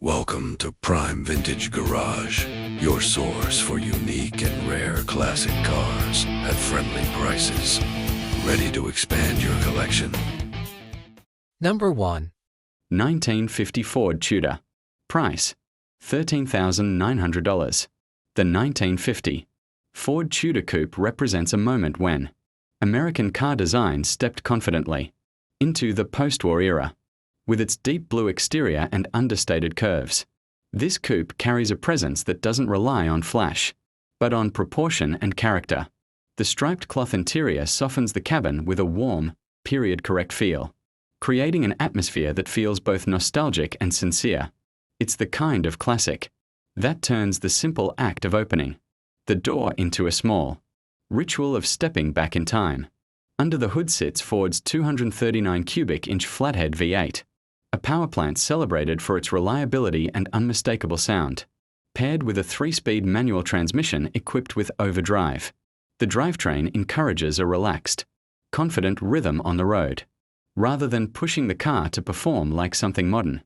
Welcome to Prime Vintage Garage, your source for unique and rare classic cars at friendly prices. Ready to expand your collection? Number 1. 1950 Ford Tudor. Price $13,900. The 1950 Ford Tudor Coupe represents a moment when American car design stepped confidently into the post-war era. With its deep blue exterior and understated curves, this coupe carries a presence that doesn't rely on flash, but on proportion and character. The striped cloth interior softens the cabin with a warm, period-correct feel, creating an atmosphere that feels both nostalgic and sincere. It's the kind of classic that turns the simple act of opening the door into a small ritual of stepping back in time. Under the hood sits Ford's 239 cubic inch flathead V8, a power plant celebrated for its reliability and unmistakable sound. Paired with a 3-speed manual transmission equipped with overdrive, the drivetrain encourages a relaxed, confident rhythm on the road, rather than pushing the car to perform like something modern.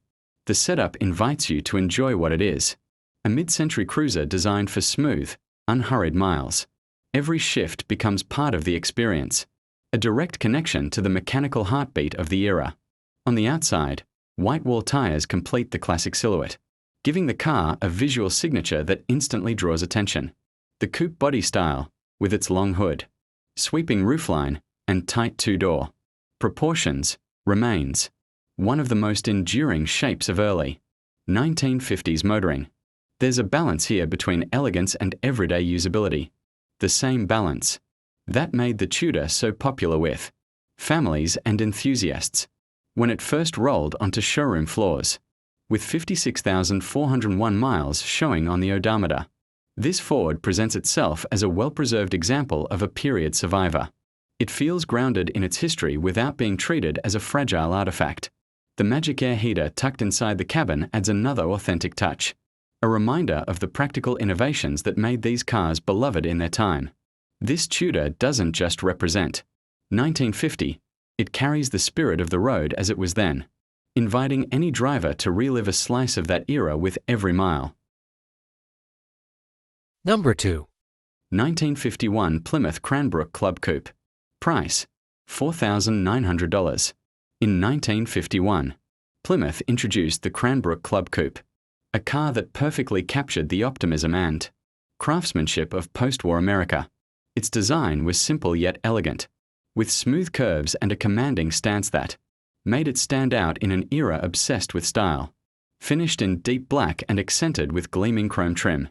The setup invites you to enjoy what it is, a mid-century cruiser designed for smooth, unhurried miles. Every shift becomes part of the experience, a direct connection to the mechanical heartbeat of the era. On the outside, white wall tires complete the classic silhouette, giving the car a visual signature that instantly draws attention. The coupe body style, with its long hood, sweeping roofline, and tight two-door proportions, remains one of the most enduring shapes of early 1950s motoring. There's a balance here between elegance and everyday usability. The same balance that made the Tudor so popular with families and enthusiasts when it first rolled onto showroom floors, with 56,401 miles showing on the odometer. This Ford presents itself as a well-preserved example of a period survivor. It feels grounded in its history without being treated as a fragile artifact. The magic air heater tucked inside the cabin adds another authentic touch, a reminder of the practical innovations that made these cars beloved in their time. This Tudor doesn't just represent 1950, it carries the spirit of the road as it was then, inviting any driver to relive a slice of that era with every mile. Number 2. 1951 Plymouth Cranbrook Club Coupe. Price $4,900. In 1951, Plymouth introduced the Cranbrook Club Coupe, a car that perfectly captured the optimism and craftsmanship of post-war America. Its design was simple yet elegant, with smooth curves and a commanding stance that made it stand out in an era obsessed with style. Finished in deep black and accented with gleaming chrome trim,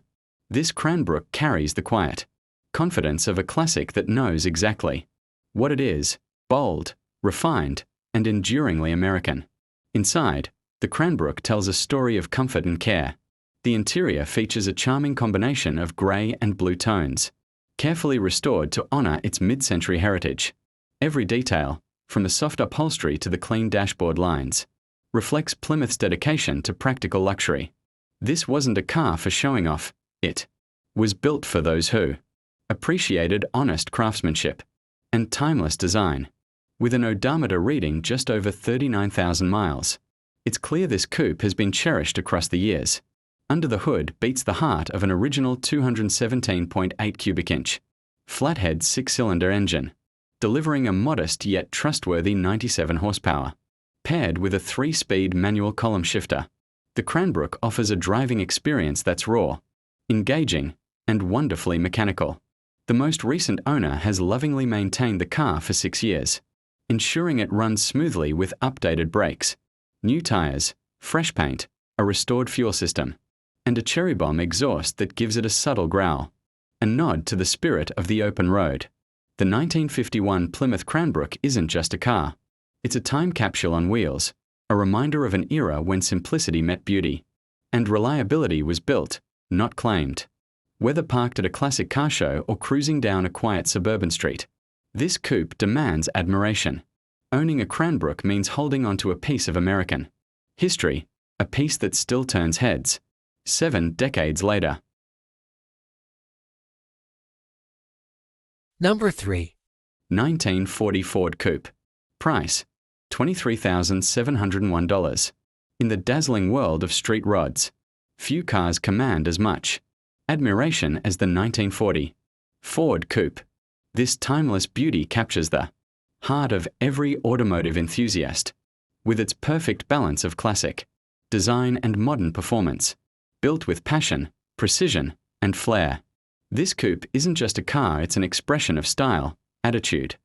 this Cranbrook carries the quiet confidence of a classic that knows exactly what it is: bold, refined, and enduringly American. Inside, the Cranbrook tells a story of comfort and care. The interior features a charming combination of grey and blue tones, carefully restored to honor its mid-century heritage. Every detail, from the soft upholstery to the clean dashboard lines, reflects Plymouth's dedication to practical luxury. This wasn't a car for showing off. It was built for those who appreciated honest craftsmanship and timeless design. With an odometer reading just over 39,000 miles, it's clear this coupe has been cherished across the years. Under the hood beats the heart of an original 217.8 cubic inch flathead 6-cylinder engine, delivering a modest yet trustworthy 97 horsepower. Paired with a 3-speed manual column shifter, the Cranbrook offers a driving experience that's raw, engaging, and wonderfully mechanical. The most recent owner has lovingly maintained the car for 6 years, ensuring it runs smoothly with updated brakes, new tires, fresh paint, a restored fuel system, and a cherry bomb exhaust that gives it a subtle growl, a nod to the spirit of the open road. The 1951 Plymouth Cranbrook isn't just a car. It's a time capsule on wheels, a reminder of an era when simplicity met beauty, and reliability was built, not claimed. Whether parked at a classic car show or cruising down a quiet suburban street, this coupe demands admiration. Owning a Cranbrook means holding onto a piece of American history, a piece that still turns heads 7 decades later. Number 3. 1940 Ford Coupe. Price $23,701. In the dazzling world of street rods, few cars command as much admiration as the 1940 Ford Coupe. This timeless beauty captures the heart of every automotive enthusiast, with its perfect balance of classic design and modern performance, built with passion, precision, and flair. This coupe isn't just a car, it's an expression of style, attitude,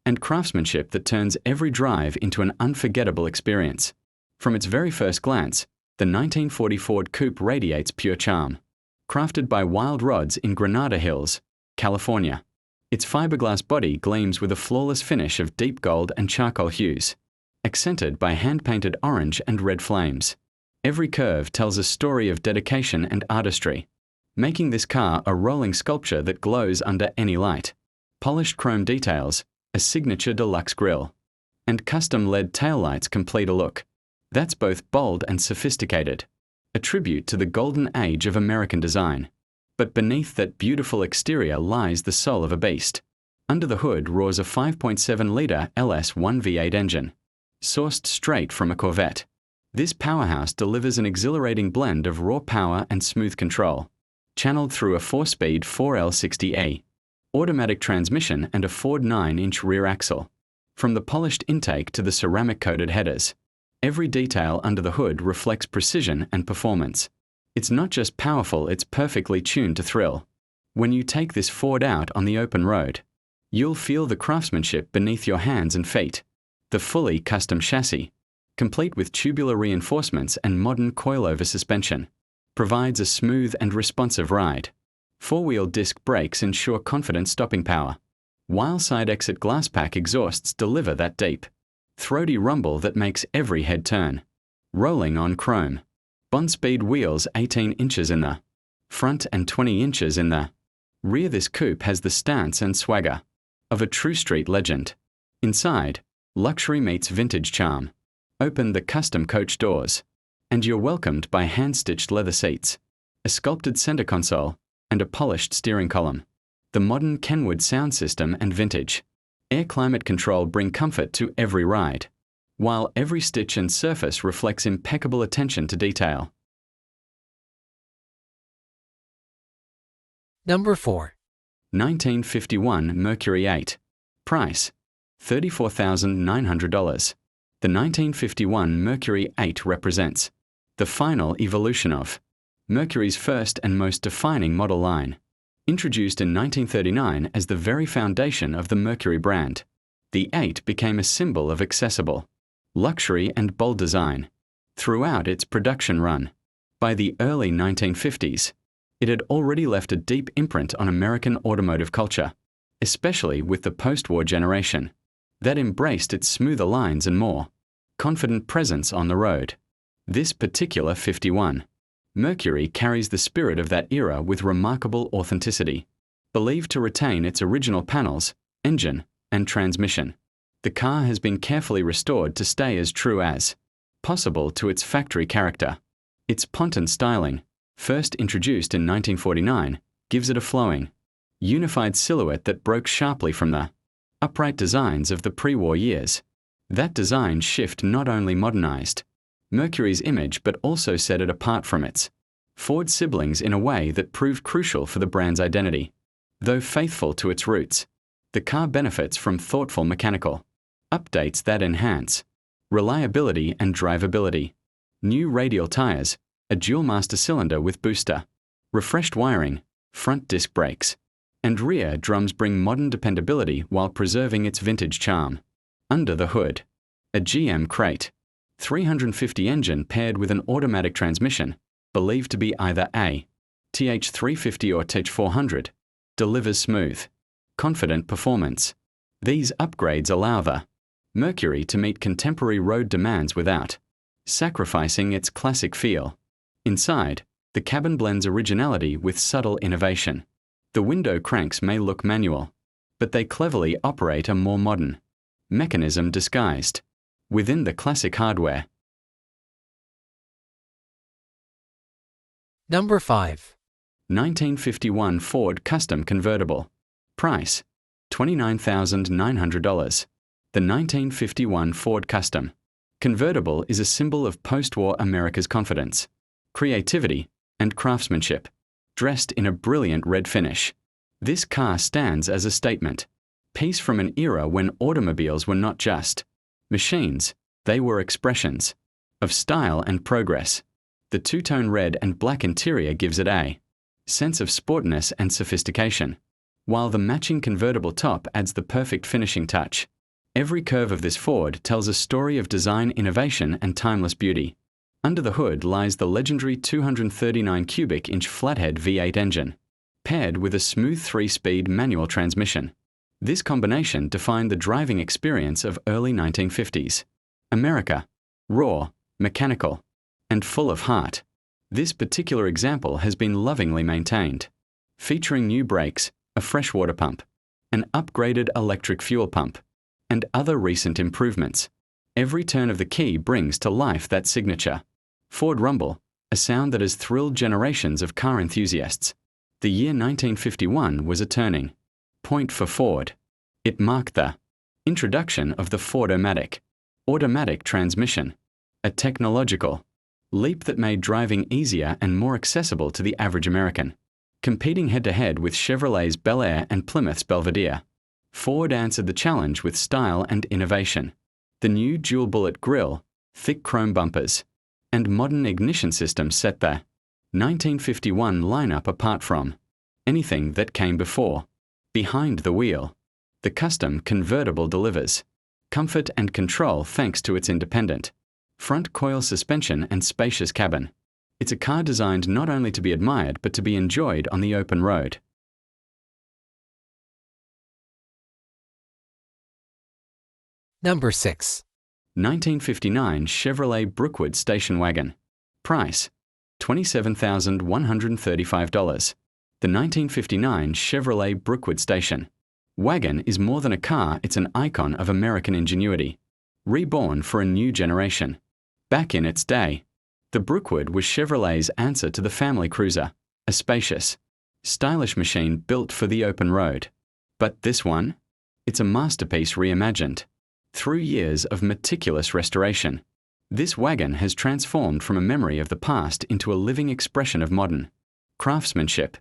and craftsmanship that turns every drive into an unforgettable experience. From its very first glance, the 1940 Ford Coupe radiates pure charm. Crafted by Wild Rods in Granada Hills, California, its fiberglass body gleams with a flawless finish of deep gold and charcoal hues, accented by hand-painted orange and red flames. Every curve tells a story of dedication and artistry, making this car a rolling sculpture that glows under any light. Polished chrome details, a signature deluxe grille, and custom LED taillights complete a look that's both bold and sophisticated, a tribute to the golden age of American design. But beneath that beautiful exterior lies the soul of a beast. Under the hood roars a 5.7-litre LS1 V8 engine, sourced straight from a Corvette. This powerhouse delivers an exhilarating blend of raw power and smooth control, channeled through a 4-speed 4L60E automatic transmission and a Ford 9-inch rear axle. From the polished intake to the ceramic-coated headers, every detail under the hood reflects precision and performance. It's not just powerful, it's perfectly tuned to thrill. When you take this Ford out on the open road, you'll feel the craftsmanship beneath your hands and feet. The fully custom chassis, complete with tubular reinforcements and modern coilover suspension, provides a smooth and responsive ride. Four-wheel disc brakes ensure confident stopping power, while side exit glass pack exhausts deliver that deep, throaty rumble that makes every head turn. Rolling on chrome. Bond-speed wheels 18 inches in the front and 20 inches in the rear. This coupe has the stance and swagger of a true street legend. Inside, luxury meets vintage charm. Open the custom coach doors, and you're welcomed by hand-stitched leather seats, a sculpted center console, and a polished steering column. The modern Kenwood sound system and vintage air climate control bring comfort to every ride, while every stitch and surface reflects impeccable attention to detail. Number 4. 1951 Mercury 8. Price: $34,900. The 1951 Mercury 8 represents the final evolution of Mercury's first and most defining model line. Introduced in 1939 as the very foundation of the Mercury brand, the 8 became a symbol of accessible luxury and bold design throughout its production run. By the early 1950s, it had already left a deep imprint on American automotive culture, especially with the post-war generation that embraced its smoother lines and more confident presence on the road. This particular 51 Mercury carries the spirit of that era with remarkable authenticity. Believed to retain its original panels, engine, and transmission, the car has been carefully restored to stay as true as possible to its factory character. Its ponton styling, first introduced in 1949, gives it a flowing, unified silhouette that broke sharply from the upright designs of the pre-war years. That design shift not only modernized Mercury's image but also set it apart from its Ford siblings in a way that proved crucial for the brand's identity. Though faithful to its roots, the car benefits from thoughtful mechanical updates that enhance reliability and drivability. New radial tires, a dual master cylinder with booster, refreshed wiring, front disc brakes, and rear drums bring modern dependability while preserving its vintage charm. Under the hood, a GM crate 350 engine paired with an automatic transmission, believed to be either a TH350 or TH400, delivers smooth, confident performance. These upgrades allow the Mercury to meet contemporary road demands without sacrificing its classic feel. Inside, the cabin blends originality with subtle innovation. The window cranks may look manual, but they cleverly operate a more modern mechanism disguised within the classic hardware. Number 5. 1951 Ford Custom Convertible. Price: $29,900. The 1951 Ford Custom Convertible is a symbol of post-war America's confidence, creativity, and craftsmanship, dressed in a brilliant red finish. This car stands as a statement, piece from an era when automobiles were not just machines, they were expressions of style and progress. The two-tone red and black interior gives it a sense of sportiness and sophistication, while the matching convertible top adds the perfect finishing touch. Every curve of this Ford tells a story of design innovation and timeless beauty. Under the hood lies the legendary 239 cubic inch flathead V8 engine, paired with a smooth 3-speed manual transmission. This combination defined the driving experience of early 1950s America, raw, mechanical, and full of heart. This particular example has been lovingly maintained, featuring new brakes, a freshwater pump, an upgraded electric fuel pump, and other recent improvements. Every turn of the key brings to life that signature Ford rumble, a sound that has thrilled generations of car enthusiasts. The year 1951 was a turning point for Ford. It marked the introduction of the Ford-O-Matic, automatic transmission, a technological leap that made driving easier and more accessible to the average American. Competing head-to-head with Chevrolet's Bel Air and Plymouth's Belvedere, Ford answered the challenge with style and innovation. The new dual-bullet grille, thick chrome bumpers, and modern ignition system set the 1951 lineup apart from anything that came before. Behind the wheel, the custom convertible delivers comfort and control thanks to its independent front coil suspension and spacious cabin. It's a car designed not only to be admired but to be enjoyed on the open road. Number 6. 1959 Chevrolet Brookwood station wagon. Price: $27,135. The 1959 Chevrolet Brookwood station wagon is more than a car, it's an icon of American ingenuity, reborn for a new generation. Back in its day, the Brookwood was Chevrolet's answer to the family cruiser, a spacious, stylish machine built for the open road. But this one? It's a masterpiece reimagined. Through years of meticulous restoration, this wagon has transformed from a memory of the past into a living expression of modern craftsmanship,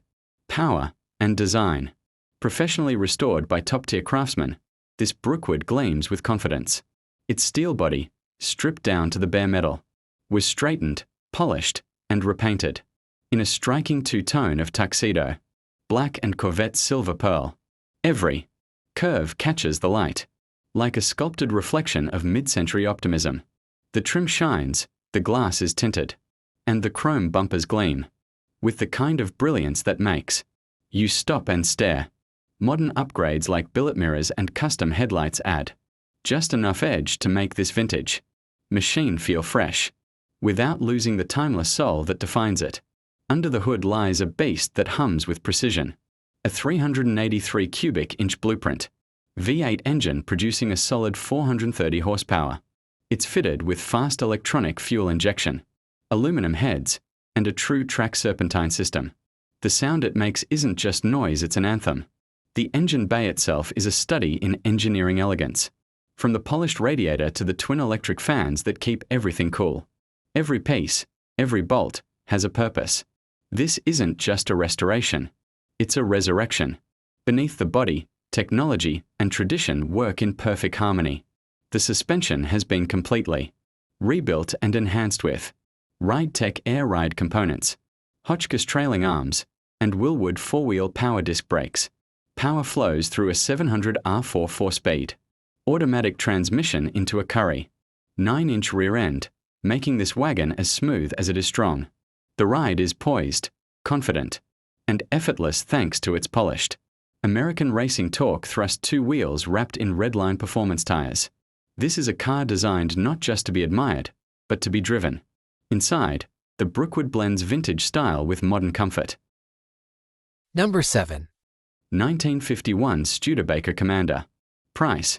power, and design. Professionally restored by top-tier craftsmen, this Brookwood gleams with confidence. Its steel body, stripped down to the bare metal, was straightened, polished, and repainted in a striking two-tone of tuxedo, black and Corvette silver pearl. Every curve catches the light, like a sculpted reflection of mid-century optimism. The trim shines, the glass is tinted, and the chrome bumpers gleam with the kind of brilliance that makes you stop and stare. Modern upgrades like billet mirrors and custom headlights add just enough edge to make this vintage machine feel fresh, without losing the timeless soul that defines it. Under the hood lies a beast that hums with precision, a 383 cubic inch blueprint V8 engine producing a solid 430 horsepower. It's fitted with fast electronic fuel injection, aluminum heads, and a true track serpentine system. The sound it makes isn't just noise, it's an anthem. The engine bay itself is a study in engineering elegance, from the polished radiator to the twin electric fans that keep everything cool. Every piece, every bolt, has a purpose. This isn't just a restoration, it's a resurrection. Beneath the body, technology and tradition work in perfect harmony. The suspension has been completely rebuilt and enhanced with RideTech air ride components, Hotchkiss trailing arms, and Willwood four-wheel power disc brakes. Power flows through a 700 R4 4-speed automatic transmission into a Curry 9-inch rear end, making this wagon as smooth as it is strong. The ride is poised, confident, and effortless thanks to its polished American racing torque thrust two wheels wrapped in Redline performance tires. This is a car designed not just to be admired, but to be driven. Inside, the Brookwood blends vintage style with modern comfort. Number 7. 1951 Studebaker Commander. Price: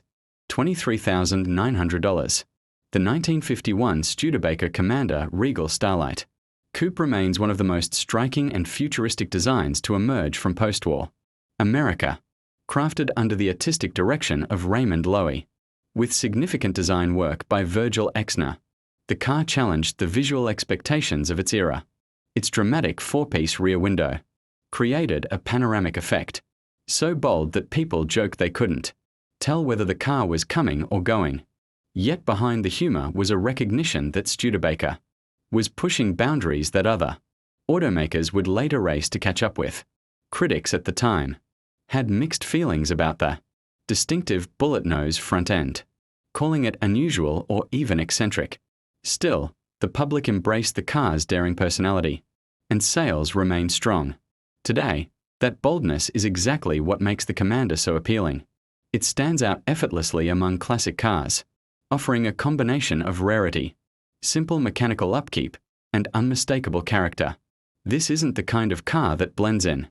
$23,900. The 1951 Studebaker Commander Regal Starlight Coupe remains one of the most striking and futuristic designs to emerge from post-war America, crafted under the artistic direction of Raymond Loewy. With significant design work by Virgil Exner, the car challenged the visual expectations of its era. Its dramatic four-piece rear window created a panoramic effect, so bold that people joked they couldn't tell whether the car was coming or going. Yet behind the humor was a recognition that Studebaker was pushing boundaries that other automakers would later race to catch up with. Critics at the time had mixed feelings about the distinctive bullet nose front end, calling it unusual or even eccentric. Still, the public embraced the car's daring personality, and sales remained strong. Today, that boldness is exactly what makes the Commander so appealing. It stands out effortlessly among classic cars, offering a combination of rarity, simple mechanical upkeep, and unmistakable character. This isn't the kind of car that blends in.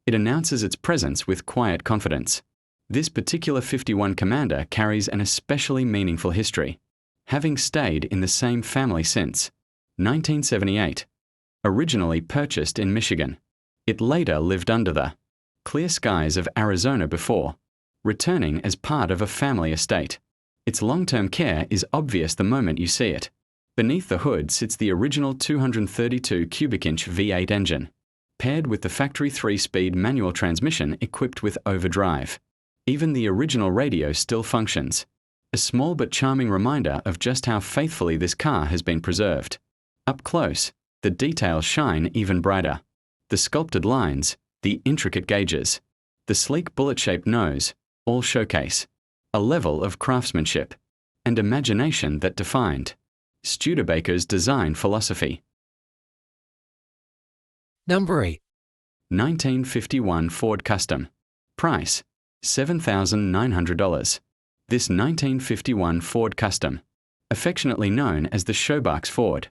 It announces its presence with quiet confidence. This particular 51 Commander carries an especially meaningful history, having stayed in the same family since 1978. Originally purchased in Michigan, it later lived under the clear skies of Arizona before returning as part of a family estate. Its long-term care is obvious the moment you see it. Beneath the hood sits the original 232 cubic inch V8 engine, paired with the factory 3-speed manual transmission equipped with overdrive. Even the original radio still functions, a small but charming reminder of just how faithfully this car has been preserved. Up close, the details shine even brighter. The sculpted lines, the intricate gauges, the sleek bullet-shaped nose, all showcase a level of craftsmanship and imagination that defined Studebaker's design philosophy. Number 8. 1951 Ford Custom. Price, $7,900. This 1951 Ford Custom, affectionately known as the Showbox Ford,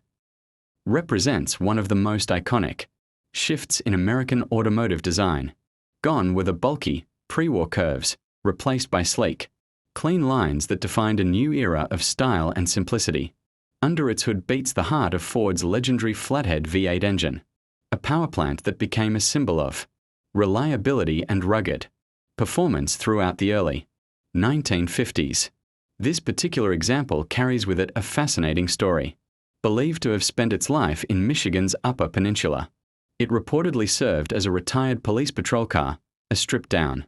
represents one of the most iconic shifts in American automotive design. Gone were the bulky, pre-war curves, replaced by sleek, clean lines that defined a new era of style and simplicity. Under its hood beats the heart of Ford's legendary flathead V8 engine, a power plant that became a symbol of reliability and rugged performance throughout the early 1950s. This particular example carries with it a fascinating story. Believed to have spent its life in Michigan's Upper Peninsula, it reportedly served as a retired police patrol car, a stripped-down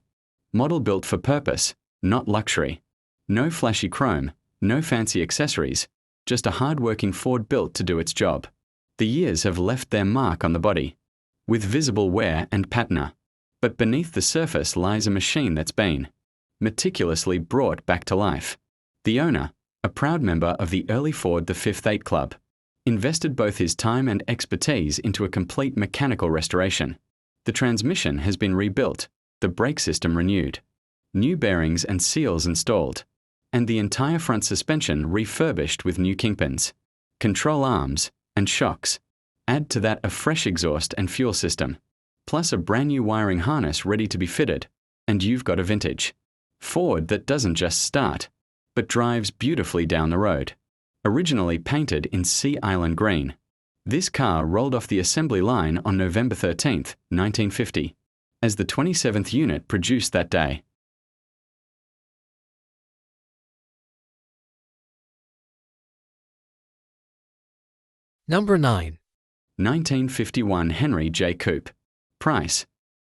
model built for purpose, not luxury. No flashy chrome, no fancy accessories, just a hard-working Ford built to do its job. The years have left their mark on the body, with visible wear and patina. But beneath the surface lies a machine that's been meticulously brought back to life. The owner, a proud member of the early Ford the Fifth Eight Club, invested both his time and expertise into a complete mechanical restoration. The transmission has been rebuilt, the brake system renewed, new bearings and seals installed, and the entire front suspension refurbished with new kingpins, control arms, and shocks. Add to that a fresh exhaust and fuel system, plus a brand new wiring harness ready to be fitted, and you've got a vintage Ford that doesn't just start, but drives beautifully down the road. Originally painted in Sea Island green, this car rolled off the assembly line on November 13, 1950, as the 27th unit produced that day. Number 9. 1951 Henry J. Coupe. Price,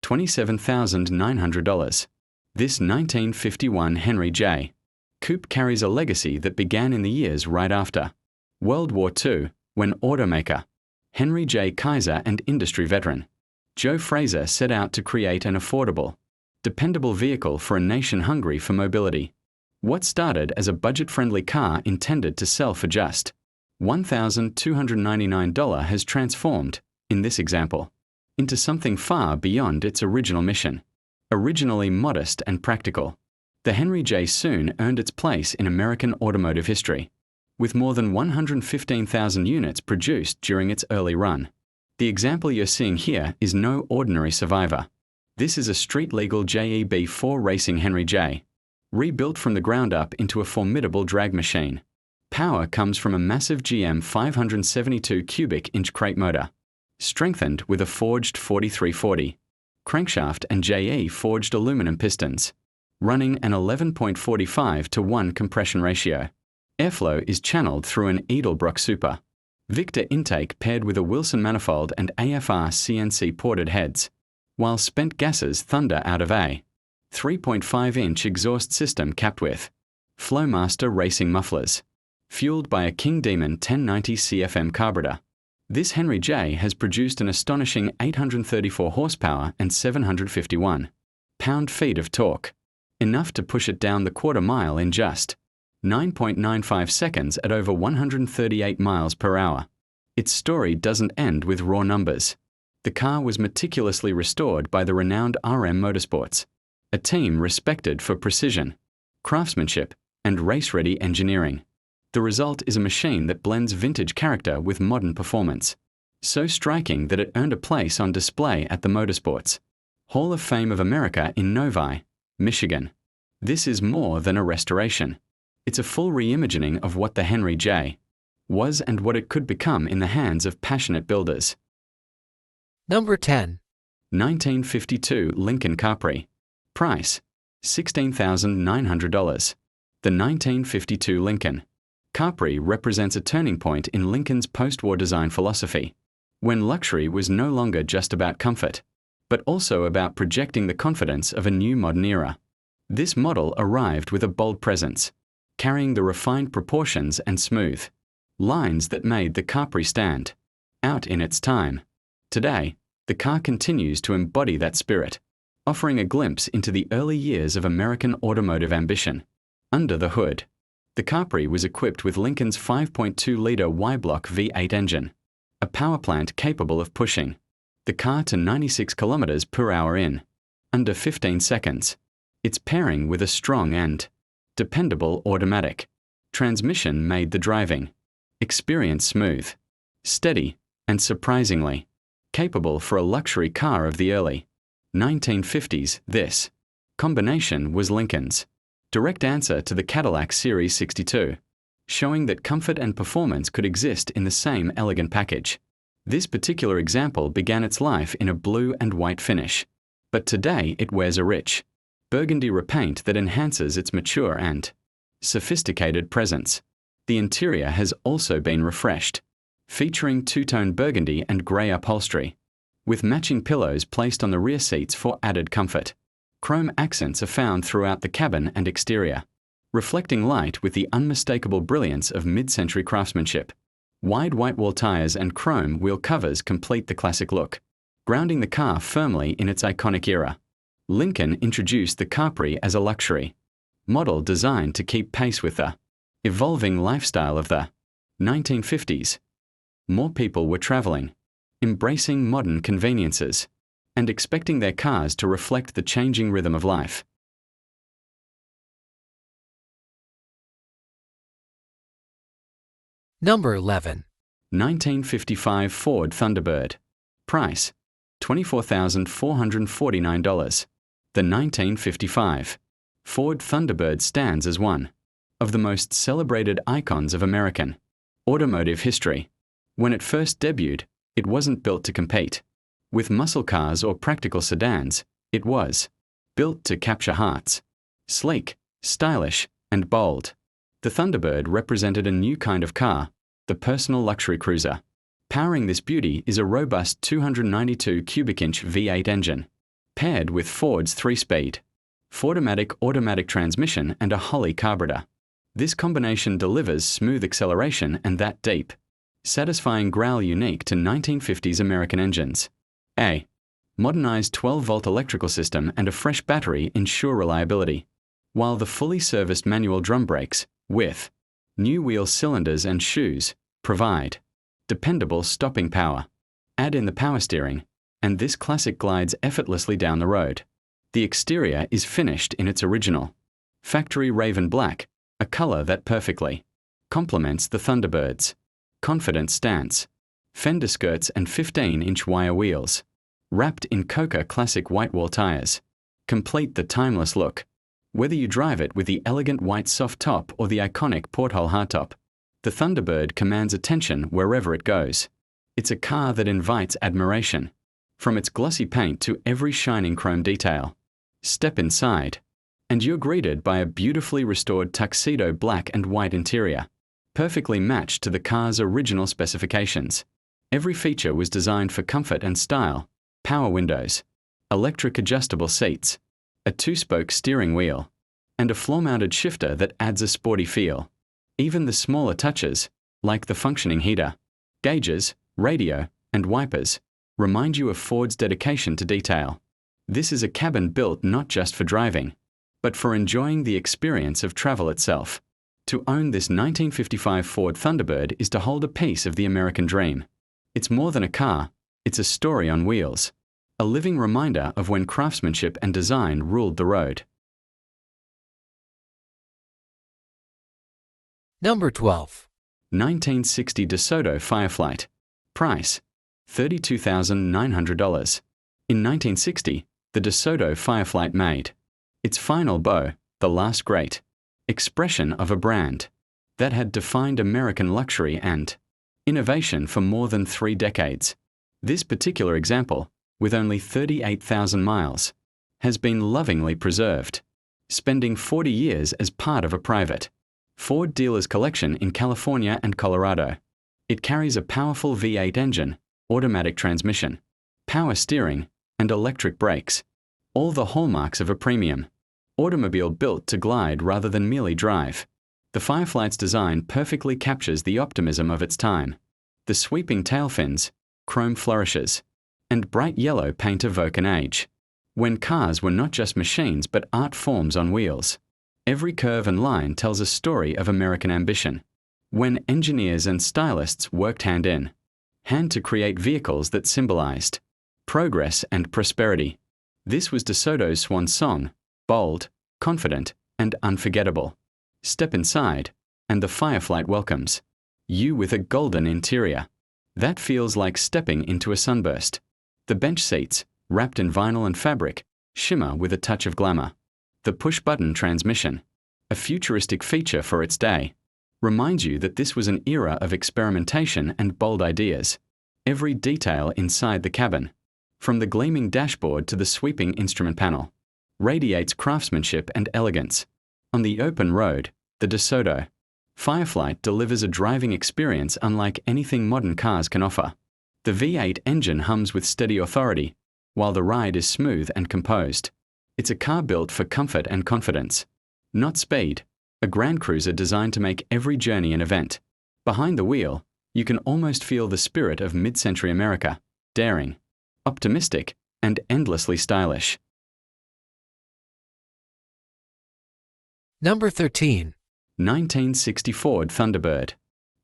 $27,900. This 1951 Henry J. Coupe carries a legacy that began in the years right after World War II, when automaker Henry J. Kaiser and industry veteran Joe Fraser set out to create an affordable, dependable vehicle for a nation hungry for mobility. What started as a budget-friendly car intended to sell for just $1,299 has transformed, in this example, into something far beyond its original mission. Originally modest and practical, the Henry J soon earned its place in American automotive history, with more than 115,000 units produced during its early run. The example you're seeing here is no ordinary survivor. This is a street-legal JEB4 racing Henry J, rebuilt from the ground up into a formidable drag machine. Power comes from a massive GM 572 cubic inch crate motor, strengthened with a forged 4340 crankshaft and JE forged aluminum pistons. running an 11.45 to 1 compression ratio. Airflow is channeled through an Edelbrock Super. Victor intake paired with a Wilson manifold and AFR CNC ported heads, while spent gases thunder out of a 3.5-inch exhaust system capped with Flowmaster racing mufflers, fueled by a King Demon 1090 CFM carburetor. This Henry J has produced an astonishing 834 horsepower and 751 pound-feet of torque, enough to push it down the quarter mile in just 9.95 seconds at over 138 miles per hour. Its story doesn't end with raw numbers. The car was meticulously restored by the renowned RM Motorsports, a team respected for precision, craftsmanship, and race-ready engineering. The result is a machine that blends vintage character with modern performance, so striking that it earned a place on display at the Motorsports Hall of Fame of America in Novi, Michigan. This is more than a restoration. It's a full reimagining of what the Henry J was and what it could become in the hands of passionate builders. Number 10. 1952 Lincoln Capri. Price: $16,900. The 1952 Lincoln Capri represents a turning point in Lincoln's post-war design philosophy, when luxury was no longer just about comfort, but also about projecting the confidence of a new modern era. This model arrived with a bold presence, carrying the refined proportions and smooth lines that made the Capri stand out in its time. Today, the car continues to embody that spirit, offering a glimpse into the early years of American automotive ambition. Under the hood, the Capri was equipped with Lincoln's 5.2-litre Y-block V8 engine, a power plant capable of pushing the car to 96 kilometers per hour in under 15 seconds. Its pairing with a strong and dependable automatic transmission made the driving experience smooth, steady, and surprisingly capable for a luxury car of the early 1950s. This combination was Lincoln's direct answer to the Cadillac Series 62, showing that comfort and performance could exist in the same elegant package. This particular example began its life in a blue and white finish, but today it wears a rich burgundy repaint that enhances its mature and sophisticated presence. The interior has also been refreshed, featuring two-tone burgundy and grey upholstery, with matching pillows placed on the rear seats for added comfort. Chrome accents are found throughout the cabin and exterior, reflecting light with the unmistakable brilliance of mid-century craftsmanship. Wide white wall tires and chrome wheel covers complete the classic look, grounding the car firmly in its iconic era. Lincoln introduced the Capri as a luxury model designed to keep pace with the evolving lifestyle of the 1950s. More people were traveling, embracing modern conveniences, and expecting their cars to reflect the changing rhythm of life. Number 11. 1955 Ford Thunderbird. Price: $24,449. The 1955 Ford Thunderbird stands as one of the most celebrated icons of American automotive history. When it first debuted, it wasn't built to compete with muscle cars or practical sedans. It was built to capture hearts. Sleek, stylish, and bold, the Thunderbird represented a new kind of car, the personal luxury cruiser. Powering this beauty is a robust 292 cubic-inch V8 engine, paired with Ford's 3-speed Fordomatic automatic transmission and a Holley carburetor. This combination delivers smooth acceleration and that deep, satisfying growl unique to 1950s American engines. A modernized 12-volt electrical system and a fresh battery ensure reliability, while the fully serviced manual drum brakes, with new wheel cylinders and shoes, provide dependable stopping power. Add in the power steering, and this classic glides effortlessly down the road. The exterior is finished in its original factory raven black, a color that perfectly complements the Thunderbird's confident stance. Fender skirts and 15-inch wire wheels, wrapped in Coca classic white wall tires, complete the timeless look. Whether you drive it with the elegant white soft top or the iconic porthole hardtop, the Thunderbird commands attention wherever it goes. It's a car that invites admiration, from its glossy paint to every shining chrome detail. Step inside, and you're greeted by a beautifully restored tuxedo black and white interior, perfectly matched to the car's original specifications. Every feature was designed for comfort and style: power windows, electric adjustable seats, a two-spoke steering wheel, and a floor-mounted shifter that adds a sporty feel. Even the smaller touches, like the functioning heater, gauges, radio, and wipers, remind you of Ford's dedication to detail. This is a cabin built not just for driving, but for enjoying the experience of travel itself. To own this 1955 Ford Thunderbird is to hold a piece of the American dream. It's more than a car, it's a story on wheels, a living reminder of when craftsmanship and design ruled the road. Number 12. 1960 DeSoto Fireflight. Price: $32,900. In 1960, the DeSoto Fireflight made its final bow, the last great expression of a brand that had defined American luxury and innovation for more than 3 decades. This particular example, with only 38,000 miles, has been lovingly preserved, spending 40 years as part of a private Ford dealer's collection in California and Colorado. It carries a powerful V8 engine, automatic transmission, power steering, and electric brakes, all the hallmarks of a premium automobile built to glide rather than merely drive. The Fireflight's design perfectly captures the optimism of its time. The sweeping tail fins, chrome flourishes, and bright yellow paint evoke an age when cars were not just machines but art forms on wheels. Every curve and line tells a story of American ambition, when engineers and stylists worked hand in hand to create vehicles that symbolized progress and prosperity. This was DeSoto's swan song: bold, confident, and unforgettable. Step inside, and the Fireflight welcomes you with a golden interior that feels like stepping into a sunburst. The bench seats, wrapped in vinyl and fabric, shimmer with a touch of glamour. The push-button transmission, a futuristic feature for its day, reminds you that this was an era of experimentation and bold ideas. Every detail inside the cabin, from the gleaming dashboard to the sweeping instrument panel, radiates craftsmanship and elegance. On the open road, the DeSoto Fireflight delivers a driving experience unlike anything modern cars can offer. The V8 engine hums with steady authority, while the ride is smooth and composed. It's a car built for comfort and confidence, not speed, a grand cruiser designed to make every journey an event. Behind the wheel, you can almost feel the spirit of mid-century America: daring, optimistic, and endlessly stylish. Number 13. 1960 Ford Thunderbird.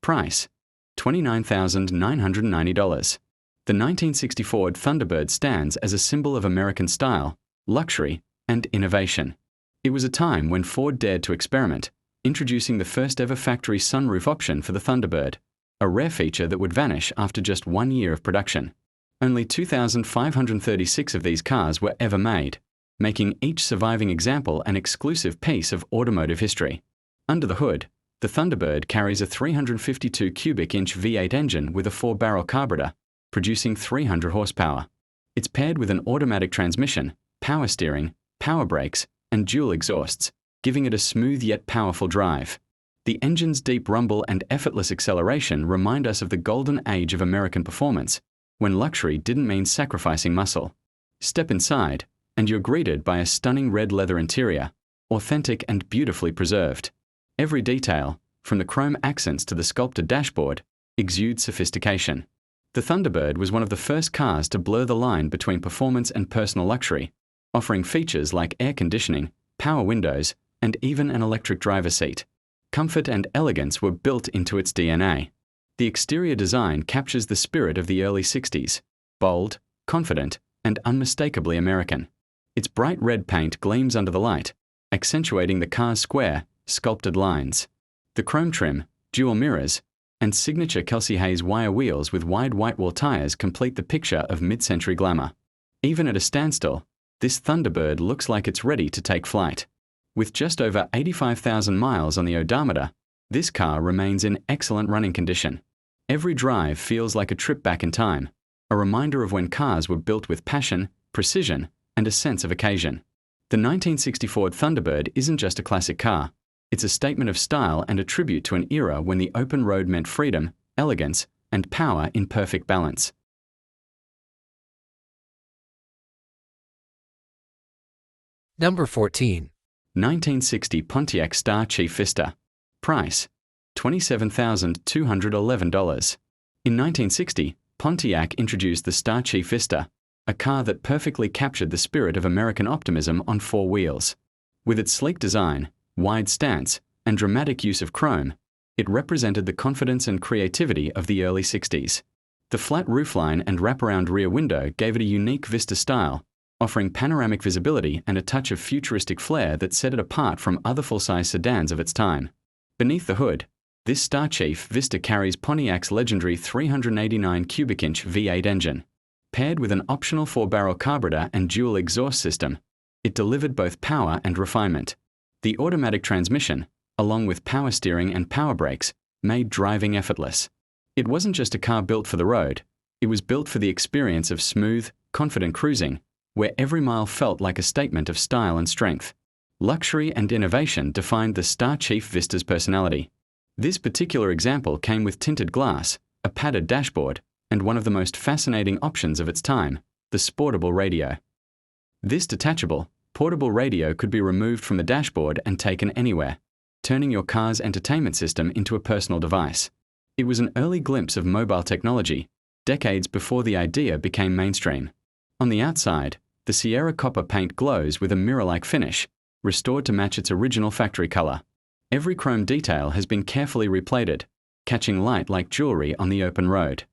Price: $29,990. The 1960 Ford Thunderbird stands as a symbol of American style, luxury, and innovation. It was a time when Ford dared to experiment, introducing the first-ever factory sunroof option for the Thunderbird, a rare feature that would vanish after just 1 year of production. Only 2,536 of these cars were ever made, making each surviving example an exclusive piece of automotive history. Under the hood, the Thunderbird carries a 352 cubic inch V8 engine with a 4-barrel carburetor, producing 300 horsepower. It's paired with an automatic transmission, power steering, power brakes, and dual exhausts, giving it a smooth yet powerful drive. The engine's deep rumble and effortless acceleration remind us of the golden age of American performance, when luxury didn't mean sacrificing muscle. Step inside, and you're greeted by a stunning red leather interior, authentic and beautifully preserved. Every detail, from the chrome accents to the sculpted dashboard, exudes sophistication. The Thunderbird was one of the first cars to blur the line between performance and personal luxury, offering features like air conditioning, power windows, and even an electric driver's seat. Comfort and elegance were built into its DNA. The exterior design captures the spirit of the early 60s, bold, confident, and unmistakably American. Its bright red paint gleams under the light, accentuating the car's square, sculpted lines. The chrome trim, dual mirrors, and signature Kelsey Hayes wire wheels with wide whitewall tires complete the picture of mid-century glamour. Even at a standstill, this Thunderbird looks like it's ready to take flight. With just over 85,000 miles on the odometer, this car remains in excellent running condition. Every drive feels like a trip back in time, a reminder of when cars were built with passion, precision, and a sense of occasion. The 1960 Ford Thunderbird isn't just a classic car. It's a statement of style and a tribute to an era when the open road meant freedom, elegance, and power in perfect balance. Number 14. 1960 Pontiac Star Chief Vista. Price: $27,211. In 1960, Pontiac introduced the Star Chief Vista, a car that perfectly captured the spirit of American optimism on four wheels. With its sleek design, wide stance, and dramatic use of chrome, it represented the confidence and creativity of the early 60s. The flat roofline and wraparound rear window gave it a unique Vista style, offering panoramic visibility and a touch of futuristic flair that set it apart from other full-size sedans of its time. Beneath the hood, this Star Chief Vista carries Pontiac's legendary 389 cubic inch V8 engine. Paired with an optional 4-barrel carburetor and dual exhaust system, it delivered both power and refinement. The automatic transmission, along with power steering and power brakes, made driving effortless. It wasn't just a car built for the road, it was built for the experience of smooth, confident cruising, where every mile felt like a statement of style and strength. Luxury and innovation defined the Star Chief Vista's personality. This particular example came with tinted glass, a padded dashboard, and one of the most fascinating options of its time, the sportable radio. This detachable, portable radio could be removed from the dashboard and taken anywhere, turning your car's entertainment system into a personal device. It was an early glimpse of mobile technology, decades before the idea became mainstream. On the outside, the Sierra copper paint glows with a mirror-like finish, restored to match its original factory color. Every chrome detail has been carefully replated, catching light like jewelry on the open road.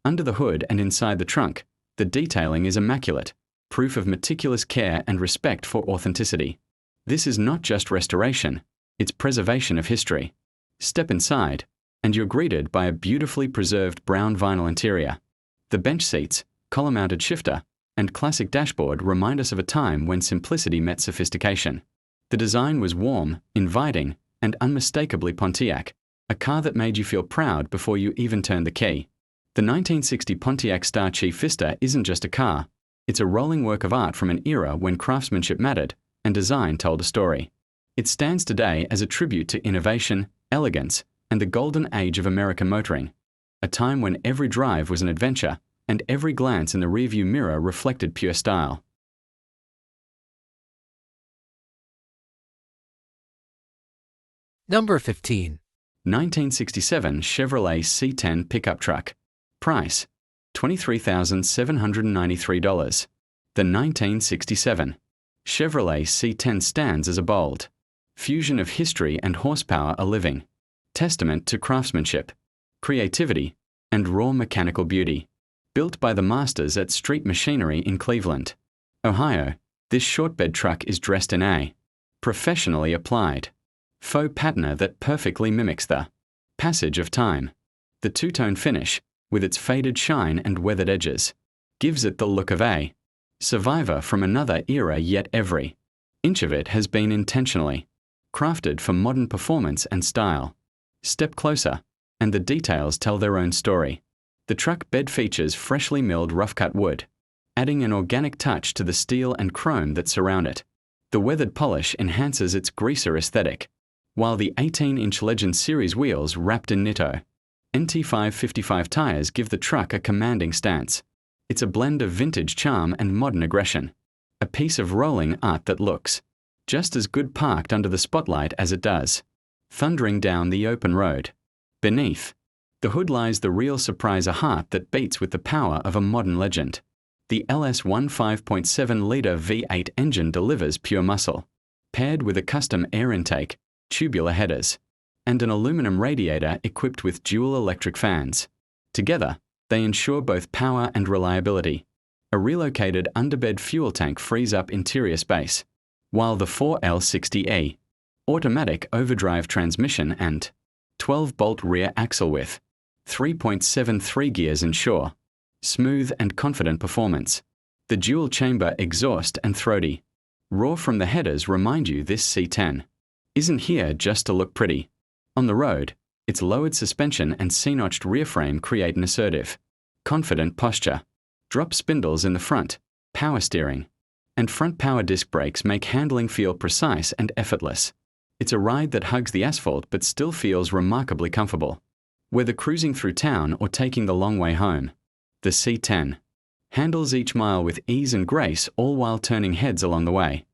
Under the hood and inside the trunk, the detailing is immaculate, proof of meticulous care and respect for authenticity. This is not just restoration, it's preservation of history. Step inside, and you're greeted by a beautifully preserved brown vinyl interior. The bench seats, column-mounted shifter, and classic dashboard remind us of a time when simplicity met sophistication. The design was warm, inviting, and unmistakably Pontiac, a car that made you feel proud before you even turned the key. The 1960 Pontiac Star Chief Vista isn't just a car, it's a rolling work of art from an era when craftsmanship mattered and design told a story. It stands today as a tribute to innovation, elegance, and the golden age of American motoring, a time when every drive was an adventure and every glance in the rearview mirror reflected pure style. Number 15. 1967 Chevrolet C10 pickup truck. Price: $23,793. The 1967 Chevrolet C10 stands as a bold fusion of history and horsepower, a living testament to craftsmanship, creativity, and raw mechanical beauty. Built by the masters at Street Machinery in Cleveland, Ohio, this shortbed truck is dressed in a professionally applied faux patina that perfectly mimics the passage of time. The two-tone finish, with its faded shine and weathered edges, gives it the look of a survivor from another era, yet every inch of it has been intentionally crafted for modern performance and style. Step closer, and the details tell their own story. The truck bed features freshly milled rough-cut wood, adding an organic touch to the steel and chrome that surround it. The weathered polish enhances its greaser aesthetic, while the 18-inch Legend Series wheels wrapped in Nitto NT555 tires give the truck a commanding stance. It's a blend of vintage charm and modern aggression, a piece of rolling art that looks just as good parked under the spotlight as it does thundering down the open road. Beneath the hood lies the real surprise, a heart that beats with the power of a modern legend. The LS1 5.7-liter V8 engine delivers pure muscle, paired with a custom air intake, tubular headers, and an aluminum radiator equipped with dual electric fans. Together, they ensure both power and reliability. A relocated underbed fuel tank frees up interior space, while the 4L60E automatic overdrive transmission and 12-bolt rear axle with 3.73 gears ensure smooth and confident performance. The dual-chamber exhaust and throaty roar from the headers remind you this C10 isn't here just to look pretty. On the road, its lowered suspension and C-notched rear frame create an assertive, confident posture. Drop spindles in the front, power steering, and front power disc brakes make handling feel precise and effortless. It's a ride that hugs the asphalt but still feels remarkably comfortable. Whether cruising through town or taking the long way home, the C10 handles each mile with ease and grace, all while turning heads along the way.